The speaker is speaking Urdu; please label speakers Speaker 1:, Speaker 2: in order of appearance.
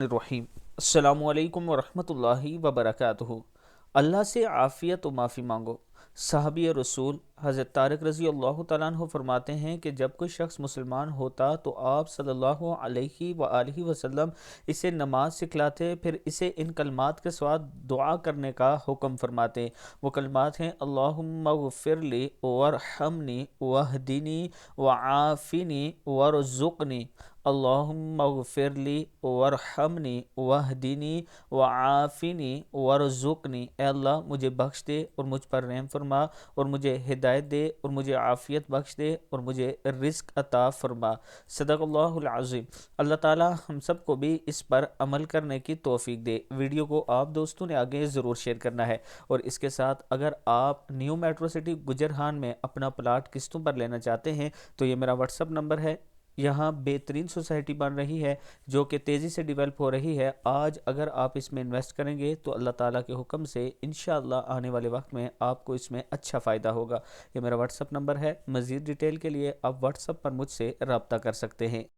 Speaker 1: الرحیم السلام علیکم ورحمۃ اللہ وبرکاتہ۔ اللہ سے عافیت و معافی مانگو۔ صحابی رسول حضرت طارق رضی اللہ تعالیٰ عنہ فرماتے ہیں کہ جب کوئی شخص مسلمان ہوتا تو آپ صلی اللہ علیہ وآلہ وسلم اسے نماز سکھلاتے، پھر اسے ان کلمات کے ساتھ دعا کرنے کا حکم فرماتے۔ وہ کلمات ہیں: اللہم اغفر لی وارحمنی واہدنی وعافنی وارزقنی۔ اللہم اغفر لی وارحمنی واہدنی وعافنی وارزقنی۔ اے اللہ مجھے بخش دے اور مجھ پر رحم فرما، اور مجھے ہدایت دے اور مجھے عافیت بخش دے اور مجھے رزق عطا فرما۔ صدق اللہ العظیم۔ اللہ تعالی ہم سب کو بھی اس پر عمل کرنے کی توفیق دے۔ ویڈیو کو آپ دوستوں نے آگے ضرور شیئر کرنا ہے، اور اس کے ساتھ اگر آپ نیو میٹرو سٹی گجرہان میں اپنا پلاٹ قسطوں پر لینا چاہتے ہیں تو یہ میرا واٹس اپ نمبر ہے۔ یہاں بہترین سوسائٹی بن رہی ہے جو کہ تیزی سے ڈیولپ ہو رہی ہے۔ آج اگر آپ اس میں انویسٹ کریں گے تو اللہ تعالیٰ کے حکم سے انشاءاللہ آنے والے وقت میں آپ کو اس میں اچھا فائدہ ہوگا۔ یہ میرا واٹس اپ نمبر ہے۔ مزید ڈیٹیل کے لیے آپ واٹس اپ پر مجھ سے رابطہ کر سکتے ہیں۔